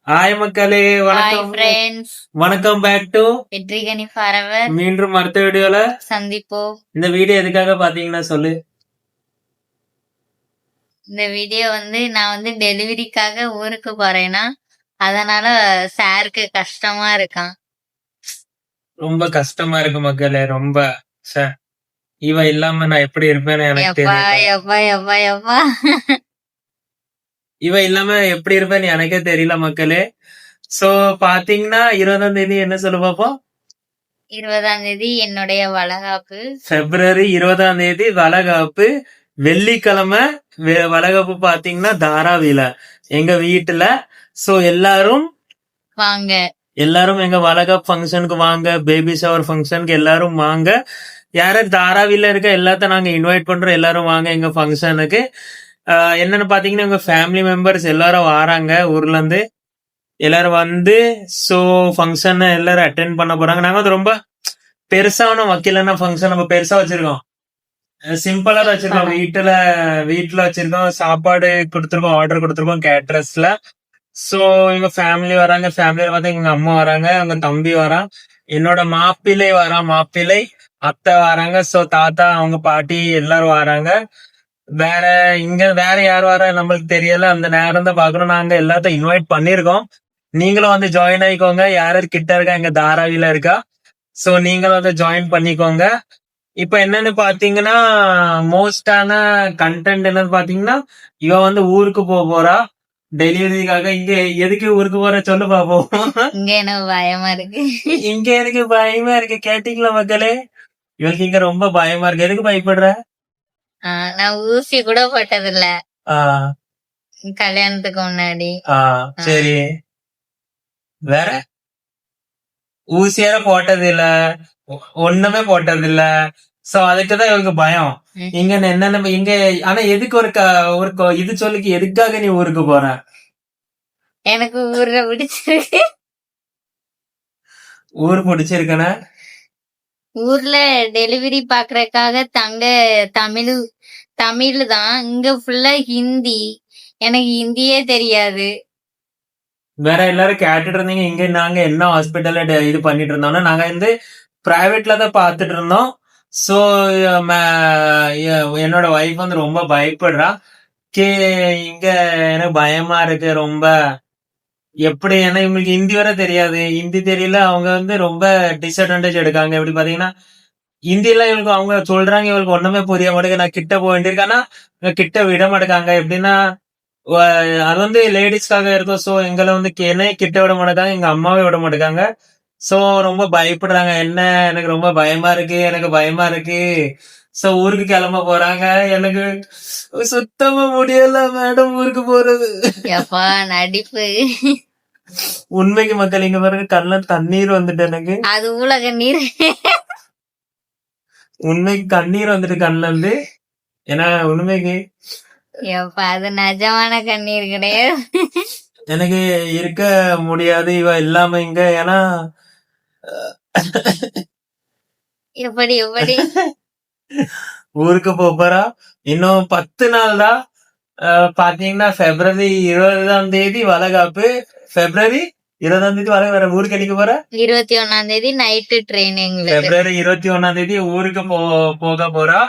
Hi மக்களே, வணக்கம். வணக்கம் பேக் டு வெற்றிகனி ஃபாரவர். மீண்டும் அடுத்த வீடியோல சந்திப்போம். இந்த வீடியோ எதுக்காக பாத்தீங்கன்னா சொல்லு. இந்த வீடியோ நான் டெலிவரிக்காக ஊருக்கு போறேன்னா அதனால சாருக்கு கஷ்டமா இருக்கான். ரொம்ப கஷ்டமா இருக்கு மக்களே. ரொம்ப இவ இல்லாம நான் எப்படி இருப்பேன்னு எனக்கு தெரியல. இவ இல்லாம எப்படி இருப்பேன்னு எனக்கே தெரியல மக்களே. சோ பாத்தீங்கன்னா 20ஆம் தேதி என்ன சொல்ல பாப்போம். 20ஆம் தேதி என்னுடைய வளகாப்பு. பிப்ரவரி 20ஆம் தேதி வளகாப்பு. வெள்ளிக்கிழமை வளகாப்பு பாத்தீங்கன்னா தாராவில எங்க வீட்டுல. சோ எல்லாரும் வாங்க, எல்லாரும் எங்க வளகாப்பு ஃபங்க்ஷனுக்கு வாங்க, பேபி ஷவர் ஃபங்க்ஷனுக்கு எல்லாரும் வாங்க. யாரும் தாராவில இருக்க எல்லாத்தையும் நாங்க இன்வைட் பண்றோம். எல்லாரும் வாங்க எங்க ஃபங்க்ஷனுக்கு. என்னன்னு பாத்தீங்கன்னா எங்க ஃபேமிலி மெம்பர்ஸ் எல்லாரும் வராங்க ஊர்ல இருந்து. எல்லாரும் வந்து சோ ஃபங்க்ஷன் எல்லாரும் அட்டென்ட் பண்ண போறாங்க. நாங்க வந்து ரொம்ப பெருசான வக்கீலன்னா ஃபங்க்ஷன் நம்ம பெருசா வச்சிருக்கோம். சிம்பிளா தான் வச்சிருக்கோம். வீட்டுல வச்சிருக்கோம். சாப்பாடு கொடுத்துருக்கோம், ஆர்டர் கொடுத்துருக்கோம் கேட்ரஸ்ல. சோ எங்க ஃபேமிலி வராங்க. ஃபேமிலியில பார்த்தா எங்க அம்மா வராங்க, எங்க தம்பி வரான், என்னோட மாப்பிள்ளை வரான், மாப்பிள்ளை அத்தை வராங்க. சோ தாத்தா, அவங்க பாட்டி எல்லாரும் வராங்க. வேற யார் வர நம்மளுக்கு தெரியல. அந்த நேரம் தான் பாக்குறோம். நாங்க எல்லாத்தையும் இன்வைட் பண்ணிருக்கோம். நீங்களும் வந்து ஜாயின் ஆயிக்கோங்க. யார் கிட்ட இருக்கா, எங்க தாராவில இருக்கா. சோ நீங்களும் வந்து ஜாயின் பண்ணிக்கோங்க. இப்ப என்னன்னு பாத்தீங்கன்னா மோஸ்டான கண்டென்ட் என்னன்னு பாத்தீங்கன்னா இவ வந்து ஊருக்கு போறா டெலிவரிக்காக. இங்க எதுக்கு ஊருக்கு போற சொல்லு பாப்போம். இங்க எனக்கு பயமா இருக்கு. இங்க எனக்கு பயமா இருக்கு. கேட்டீங்களா மக்களே? இவளுக்கு இங்க ரொம்ப பயமா இருக்கு. எதுக்கு பயப்படுற? நான் ஊசி கூட போட்டதில்ல கல்யாணத்துக்கு முன்னாடி. சரி, வேற ஊசியால போட்டது இல்ல, ஒண்ணுமே போட்டது இல்ல. சோ அதுக்குதான் இவருக்கு பயம். இங்க என்னென்ன இங்க. ஆனா எதுக்கு ஒரு இது சொல்லிக்கு எதுக்காக நீ ஊருக்கு போற? எனக்கு ஊர்ல பிடிச்சிருக்கு. ஊர் பிடிச்சிருக்கனா? ஊர்ல டெலிவரி பாக்குறதுக்காக தமிழ் தான். இங்க ஃபுல்லா ஹிந்தி. எனக்கு ஹிந்தியே தெரியாது. வேற எல்லாரும் கேட்டுட்டு இருந்தீங்க இங்க நாங்க என்ன ஹாஸ்பிட்டல்ல இது பண்ணிட்டு இருந்தோம்னா நாங்க வந்து பிரைவேட்ல தான் பாத்துட்டு இருந்தோம். சோ என்னோட ஒய்ஃப் வந்து ரொம்ப பயப்படுறா. இங்க எனக்கு பயமா இருக்கு ரொம்ப. எப்படி, ஏன்னா இவங்களுக்கு ஹிந்தி வர தெரியாது. ஹிந்தி தெரியல. அவங்க வந்து ரொம்ப டிஸ்அட்வான்டேஜ் எடுக்காங்க. எப்படி பாத்தீங்கன்னா ஹிந்தில இவங்களுக்கு அவங்க சொல்றாங்க, இவங்களுக்கு ஒண்ணுமே புரிய மாட்டேங்குது. நான் கிட்ட போக வேண்டியிருக்கானா கிட்ட விட மாட்டேங்காங்க. எப்படின்னா அது வந்து லேடிஸ்க்காக இருக்கும். சோ எங்களை வந்து என்னைய கிட்ட விட மாட்டேங்காங்க, எங்க அம்மாவே விட மாட்டேங்காங்க. சோ ரொம்ப பயப்படுறாங்க. என்ன, எனக்கு ரொம்ப பயமா இருக்கு, எனக்கு பயமா இருக்கு. சோ ஊருக்கு கிளம்ப போறாங்க. எனக்கு சுத்தமா முடியல மேடம் ஊருக்கு போறது. நடிப்பு. உண்மைக்கு மக்கள் இங்க பாருங்க, கண்ணுல தண்ணீர் வந்துட்டு எனக்கு. அது உலக நீர். உண்மைக்கு கண்ணீர் வந்துட்டு கண்ணுல இருந்து. ஏன்னா உண்மைக்கு அது நிஜமான கண்ணீர் கிடையாது. எனக்கு இருக்க முடியாது இவ இல்லாம இங்க. ஏன்னா எப்படி ஊருக்கு போறா. இன்னும் 10 நாள் தான். பாத்தீங்கன்னா பிப்ரவரி 20ஆம் தேதி வளகாப்பு. பிப்ரவரி 20ஆம் தேதி வேற ஊருக்கு அடிக்க போற. 21ஆம் தேதி நைட்டு ட்ரெயினிங். பிப்ரவரி 21ஆம் தேதி ஊருக்கு போக போறா.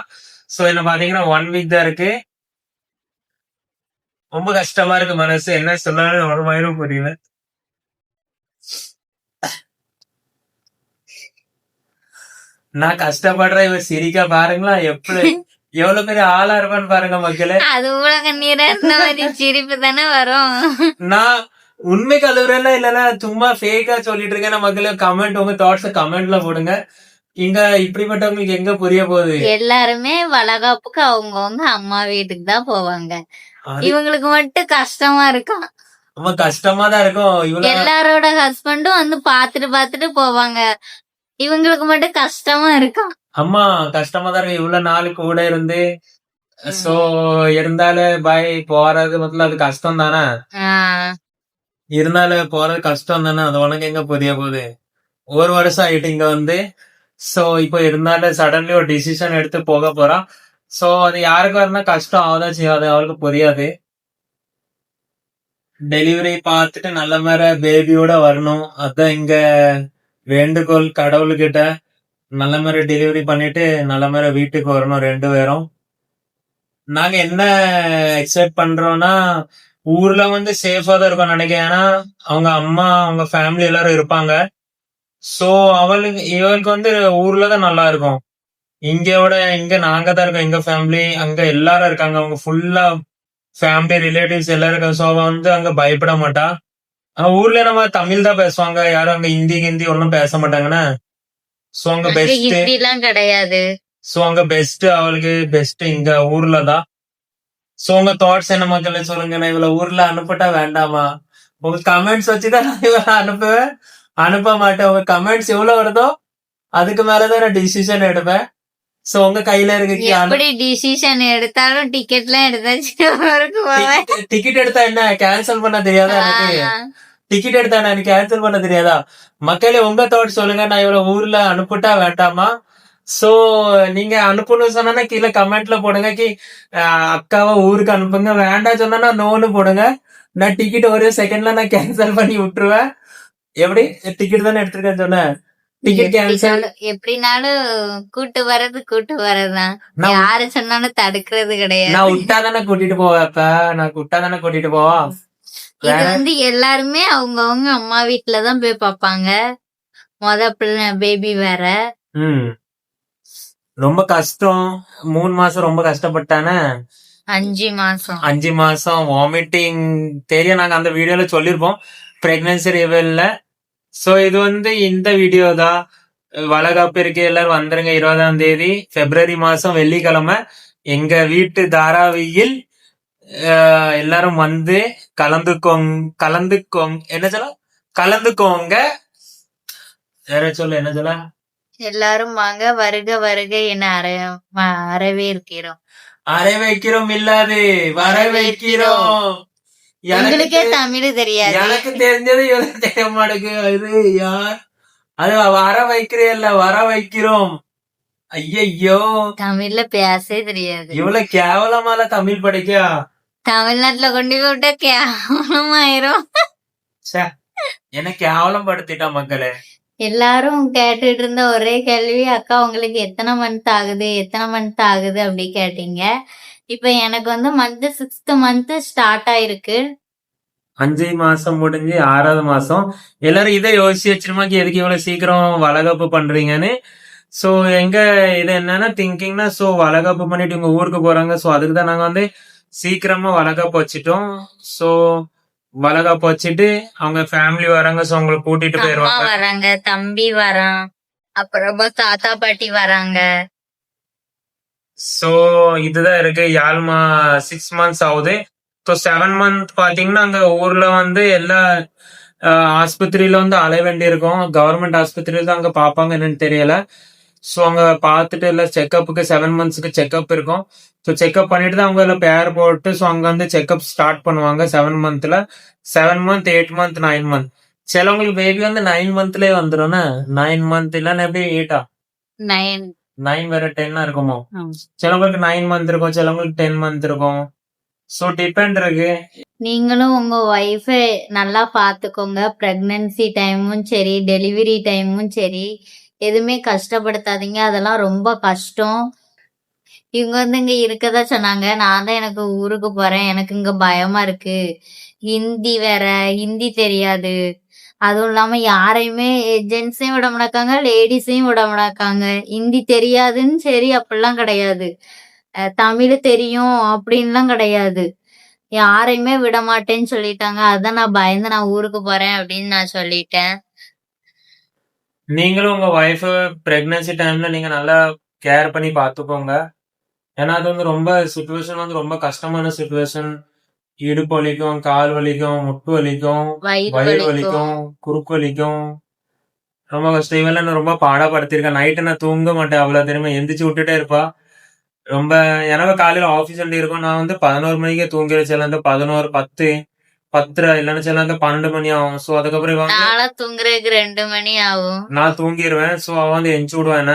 சோ என்ன பாத்தீங்கன்னா 1 வீக் தான் இருக்கு. ரொம்ப கஷ்டமா இருக்கு மனசு. என்ன சொன்னாலும் ஒரு மயிரும் புரியல. நான் கஷ்டப்படுற இவ சிரிக்கா பாருங்களா, எப்படி எவ்வளவு பெரிய ஆளா இருப்பான்னு பாருங்க மக்களே. அது உலக நீர சிரிப்பு தானே வரும். நான் உண்மை கழுவுறேன்னா இல்லன்னா சும்மா ஃபேக்கா சொல்லிட்டு இருக்கேன் மக்களே. கமெண்ட், உங்க தாட்ஸ் கமெண்ட்ல போடுங்க. இங்க இப்படிப்பட்டவங்களுக்கு எங்க புரிய போகுது. எல்லாருமே வளகாப்புக்கு அவங்கவுங்க அம்மா வீட்டுக்கு தான் போவாங்க. இவங்களுக்கு மட்டும் கஷ்டமா இருக்கும். ரொம்ப கஷ்டமா தான் இருக்கும். எல்லாரோட ஹஸ்பண்டும் வந்து பாத்துட்டு போவாங்க. இவங்களுக்கு மட்டும் கஷ்டமா இருக்கும். அம்மா கஷ்டமா தான் இருக்கு. இவ்வளவு நாள் கூட இருந்து சோ இருந்தாலும் போறது மட்டும் அது கஷ்டம் தானே. இருந்தாலும் போறது கஷ்டம் தானே. அது உனக்கு எங்க புரிய போகுது. 1 வருஷம் ஆயிட்டு இங்க வந்து. சோ இப்போ இருந்தாலும் சடன்லி ஒரு டிசிஷன் எடுத்து போக போறான். சோ அது யாருக்கு வரனா கஷ்டம் ஆகுதான் செய்யாது. அவளுக்கு புரியாது. டெலிவரி பார்த்துட்டு நல்ல மாதிரி பேபியோட வரணும். அதான் இங்க வேண்டுகோள் கடவுள்கிட்ட. நல்ல மாதிரி டெலிவரி பண்ணிட்டு நல்ல மாதிரி வீட்டுக்கு வரணும் 2 பேரும். நாங்க என்ன எக்ஸ்பெக்ட் பண்றோம்னா ஊர்ல வந்து சேஃபா தான் இருக்கும் நினைக்கிறேன். ஏன்னா அவங்க அம்மா அவங்க ஃபேமிலி எல்லாரும் இருப்பாங்க. சோ இவளுக்கு வந்து ஊர்ல தான் நல்லா இருக்கும். இங்க நாங்க தான் இருக்கோம். எங்க ஃபேமிலி அங்க எல்லாரும் இருக்காங்க. அவங்க ஃபுல்லா ஃபேமிலி ரிலேட்டிவ்ஸ் எல்லாரும் இருக்காங்க. சோ அவ வந்து அங்க பயப்பட மாட்டா. ஊர்ல நம்ம தமிழ் தான் பேசுவாங்க. யாரும் அங்க ஹிந்தி ஒன்னும் பேச மாட்டாங்கன்னு. சோ அங்க அங்க பெஸ்ட். ஹிந்தி எல்லாம் கிடையாது. சோ அங்க பெஸ்ட், அவளுக்கு பெஸ்ட் இங்க ஊர்ல தான். சோ உங்க தாட்ஸ் என்ன மக்களே சொல்லுங்க. நான் இவ்வளவு ஊர்ல அனுப்பட்டா வேண்டாமா? உங்க கமெண்ட்ஸ் வச்சுதான் நான் இவளை அனுப்புவேன். அனுப்ப மாட்டேன். உங்க கமெண்ட்ஸ் எவ்வளவு வருதோ அதுக்கு மேலதான் நான் டிசிஷன் எடுப்பேன். சோ உங்க கையில இருக்கு. எப்படி டிசிஷன் எடுத்தாலும் டிக்கெட்லாம் எடுத்தாச்சு ஊருக்கு போவேன். டிக்கெட் எடுத்தா என்ன கேன்சல் பண்ண தெரியாதா எனக்கு? டிக்கெட் எடுத்தா என்ன எனக்கு கேன்சல் பண்ண தெரியாதா? மக்களே உங்க தாட்ஸ் சொல்லுங்க. நான் இவ்வளவு ஊர்ல அனுப்பிட்டா வேண்டாமா? சோ நீங்க அனுப்பணும்னு சொன்னா கீழே கமெண்ட்ல போடுங்க. அக்காவை ஊருக்கு அனுப்புங்க. வேண்டாம் சொன்னா நோன்னு போடுங்க. நான் டிக்கெட் ஒரே செகண்ட்ல நான் கேன்சல் பண்ணி விட்டுருவேன். எப்படி டிக்கெட் தானே எடுத்திருக்கேன்னு சொன்னேன். Ticket cancel. எப்படினாலும் கூட்டு வர்றதுதான். யாரு சொன்னாலும் தடுக்கிறது கிடையாது. நான் விட்டாதானே கூட்டிட்டு போவேன். இப்ப நான் விட்டாதானே கூட்டிட்டு போவோம். இது வந்து எல்லாருமே அவங்கவங்க அம்மா வீட்டுலதான் போய் பாப்பாங்க. பிள்ளை பேபி வேற. ரொம்ப கஷ்டம். 3 மாசம் ரொம்ப கஷ்டப்பட்டானே. 5 மாசம் வாமிட்டிங் தெரியும். நாங்க அந்த வீடியோல சொல்லிருப்போம் பிரெக்னன்சி ரிவீல்ல. சோ இது வந்து இந்த வீடியோ தான். வளகாப்பு இருக்கு, எல்லாரும் வந்துருங்க. 20ஆம் தேதி பிப்ரவரி மாசம் வெள்ளிக்கிழமை எங்க வீட்டு தாராவியில் எல்லாரும் வந்து கலந்துக்கோங்க. கலந்துக்கோங்க. என்ன சொல்ல எல்லாரும் வாங்க, வருக வருக என வரவேற்கிறோம். இல்லாது வரவேற்கிறோம். எனக்கே தமிழ் தெரியாது. எனக்கு தெரிஞ்சது இவருக்கு தெரிய மாட்டேங்குது. இது யார் அது வர வைக்கிறோம். ஐயோ தமிழ்ல பேசவே தெரியாது. இவ்வளவு கேவலமால தமிழ் படிக்கா? தமிழ்நாட்டுல கொண்டு போய் விட்டா கேவலமாயிரும். என்ன கேவலம் படுத்திட்டா மக்களே. எல்லாரும் கேட்டுட்டு இருந்த ஒரே கேள்வி, அக்கா உங்களுக்கு எத்தனை மந்த் ஆகுது அப்படி கேட்டீங்க. இப்ப எனக்கு வந்து 6th மந்த் ஸ்டார்ட் ஆயிருக்கு. 5 மாசம் முடிஞ்சு 6வது மாசம். எல்லாரும் இதை யோசிச்சு வச்சிருமாக்கி எதுக்கு இவ்வளவு சீக்கிரம் வளகாப்பு பண்றீங்கன்னு. சோ எங்க இது என்னன்னா திங்கிங்னா, சோ வளகாப்பு பண்ணிட்டு உங்க ஊருக்கு போறாங்க. சோ அதுக்குதான் நாங்க வந்து சீக்கிரமா வளகாப்பு வச்சிட்டோம். சோ வளகாப்பு வச்சுட்டு அவங்க ஃபேமிலி வராங்க. சோ அவங்களை கூட்டிட்டு போயிருவாங்க. தம்பி வரான், அப்புறமா தாத்தா பாட்டி வராங்க. சோ இதுதான் இருக்கு. 6 months ஆகுது. 7 month பாத்தீங்கன்னா அங்க ஊர்ல வந்து எல்லா ஆஸ்பத்திரியில வந்து அலைய வேண்டி இருக்கும். கவர்மெண்ட் ஆஸ்பத்திரியில தான் அங்க பாப்பாங்க, என்னன்னு தெரியல. சோ அங்க பாத்துட்டு எல்லாம் செக்அப்புக்கு 7 monthsக்கு செக்அப் இருக்கும். ஸோ செக்அப் பண்ணிட்டு தான் அவங்க எல்லாம் பேர் போட்டு ஸோ அங்க வந்து செக்அப் ஸ்டார்ட் பண்ணுவாங்க 7 monthல. 7 month 8 month 9 month. சிலவங்களுக்கு பேபி வந்து 9 monthலயே வந்துடும். 9 month இல்லன்னா எப்படி 8ஆ? 9 வேற 10 இருக்குமோ? சிலவங்களுக்கு 9 month இருக்கும், சிலவங்களுக்கு 10 month இருக்கும். சோ டிபெண்ட் இருக்கு. நீங்களும் உங்க ஒய்ஃபை நல்லா பாத்துக்கோங்க. பிரெக்னன்சி டைமும் சரி, டெலிவரி டைமும் சரி, எதுவுமே கஷ்டப்படுத்தாதீங்க. அதெல்லாம் ரொம்ப கஷ்டம். இவங்க வந்து இங்க இருக்கதா சொன்னாங்க. நான் தான் எனக்கு ஊருக்கு போறேன், எனக்கு இங்க பயமா இருக்கு, ஹிந்தி வேற, ஹிந்தி தெரியாது, அதுவும் இல்லாம யாரையுமே ஜென்ஸையும் விட மாட்டாங்க, லேடிஸையும் விட மாட்டாங்க. ஹிந்தி தெரியாதுன்னு சரி அப்படிலாம் கிடையாது, தமிழ் தெரியும் அப்படின்லாம் கிடையாது. யாரையுமே விட மாட்டேன்னு சொல்லிட்டாங்க. அதான் நான் பயந்து நான் ஊருக்கு போறேன் அப்படின்னு நான் சொல்லிட்டேன். நீங்களும் உங்க ஒய்ஃப் பிரெக்னன்சி டைம்ல நீங்க நல்லா கேர் பண்ணி பாத்துக்கோங்க. ஏன்னா அது வந்து ரொம்ப சுச்சுவேஷன் வந்து ரொம்ப கஷ்டமான சுச்சுவேஷன். இடுப்பு வலிக்கும், கால் வலிக்கும், முட்டு வலிக்கும், வயிறு வலிக்கும், குறுக்கு வலிக்கும். ரொம்ப கஷ்டம். இவெல்லாம் ரொம்ப பாடப்படுத்திருக்கேன். நைட்டு நான் தூங்க மாட்டேன் அவ்வளவு தெரியுமா, எந்திரிச்சு விட்டுட்டே இருப்பா. ரொம்ப எனக்கு காலையில ஆபீஸ் வண்டி இருக்கும். நான் வந்து 11 மணிக்கே தூங்கிடுச்சு. இருந்து 11, 10, 10:30 இல்லைன்னு சில 12 மணி ஆகும். சோ அதுக்கப்புறம் தூங்குறதுக்கு 2 மணி ஆகும். நான் தூங்கிடுவேன். சோ அவன் வந்து எஞ்சி விடுவேன்.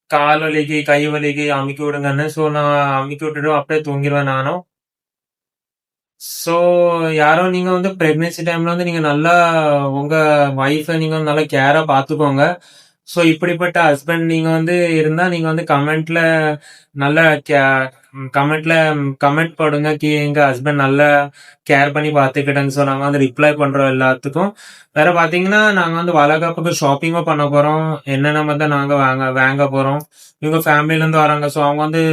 கால் வலிக்கு கை வலிக்கு அமுக்கி விடுங்கன்னு. சோ நான் அமுக்கி விட்டுட்டு அப்படியே தூங்கிடுவேன் நானும். ஸோ யாரோ நீங்க வந்து பிரெக்னன்சி டைம்ல வந்து நீங்க நல்லா உங்க ஒய்ஃபை நீங்க வந்து நல்லா கேரா பார்த்துக்கோங்க. ஸோ இப்படிப்பட்ட ஹஸ்பண்ட் நீங்க வந்து இருந்தா நீங்க வந்து கமெண்ட்ல நல்ல கமெண்ட்ல கமெண்ட் போடுங்க. எங்க ஹஸ்பண்ட் நல்லா கேர் பண்ணி பார்த்துக்கிட்டேன்னு. ஸோ நாங்க வந்து ரிப்ளை பண்றோம் எல்லாத்துக்கும். வேற பாத்தீங்கன்னா நாங்க வந்து வளகாப்புக்கு ஷாப்பிங்கும் பண்ண போறோம். என்னென்ன மட்டும் நாங்க வாங்க போறோம். இவங்க ஃபேமிலில இருந்து வராங்க. ஸோ அவங்க வந்து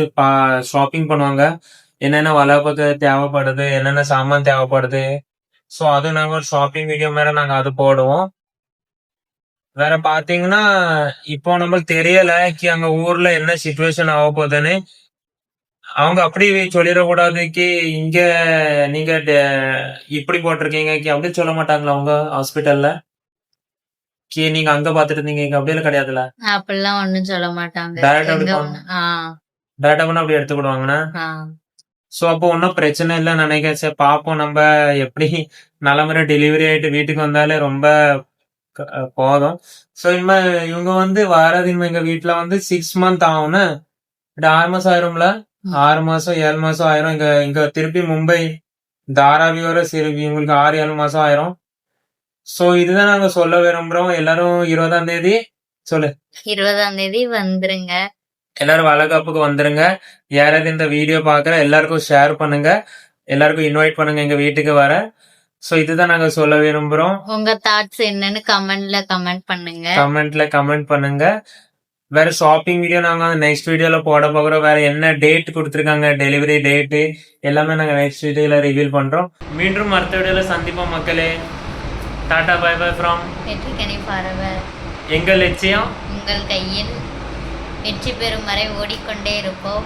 ஷாப்பிங் பண்ணுவாங்க. என்னென்ன வளகாப்புக்கு தேவைப்படுது, என்னென்ன சாமான் தேவைப்படுது. ஸோ அது நாங்க ஒரு ஷாப்பிங் வீடியோ மேல நாங்க அது போடுவோம். வேற பாத்தீங்கன்னா இப்போ நம்மளுக்கு தெரியல அங்க ஊர்ல என்ன சுச்சுவேஷன் ஆக போகுதுன்னு. அவங்க அப்படி சொல்லிடக்கூடாது இங்க நீங்க இப்படி போட்டிருக்கீங்க அப்படி சொல்ல மாட்டாங்களா அவங்க ஹாஸ்பிட்டல்ல நீங்க அங்க பாத்துட்டு இருந்தீங்க இங்க அப்படியெல்லாம் கிடையாதுல்ல. அப்படிலாம் ஒண்ணும் சொல்ல மாட்டாங்க. டைரக்டா அப்படி ஆஹ் டைரக்டா பண்ண அப்படி எடுத்துக்கிடுவாங்கண்ணா. சோ அப்போ ஒன்னும் பிரச்சனை இல்லைன்னு நினைக்கிறேன். சரி பாப்போம் நம்ம எப்படி நல்ல முறை டெலிவரி ஆயிட்டு வீட்டுக்கு வந்தாலே ரொம்ப போதும். சோ இவங்க வந்து வாரது எங்க வீட்டுல வந்து 6 மந்த் ஆகும்னு 6 மாசம் ஆயிரும்ல. 6 மாசம் 7 மாசம் ஆயிரும். இங்க திருப்பி மும்பை தாராவி வர சரி இவங்களுக்கு 6-7 மாசம் ஆயிரும். சோ இதுதான் நாங்க சொல்ல விரும்புறோம். எல்லாரும் 20ஆம் தேதி சொல்லு 20ஆம் தேதி வந்துருங்க. எல்லாரும் வளகாப்புக்கு வந்துருங்க. யாராவது இந்த வீடியோ பாக்குற எல்லாருக்கும் ஷேர் பண்ணுங்க. எல்லாருக்கும் இன்வைட் பண்ணுங்க எங்க வீட்டுக்கு வர. சோ இதுதான் நாங்க சொல்ல விரும்புறோம். உங்க தாட்ஸ் என்னன்னு கமெண்ட்ல கமெண்ட் பண்ணுங்க. வேற ஷாப்பிங் வீடியோ நாங்க நெக்ஸ்ட் வீடியோல போட போகிறோம். வேற என்ன டேட் கொடுத்துருக்காங்க டெலிவரி டேட் எல்லாமே நாங்க நெக்ஸ்ட் வீடியோல ரிவீல் பண்றோம். மீண்டும் அடுத்த வீடியோல சந்திப்போம் மக்களே. Tata bye bye from Vetrikkani forever. எங்கள் லட்சியம் உங்கள் கையில் வெற்றி பெறும் வரை ஓடிக்கொண்டே இருப்போம்.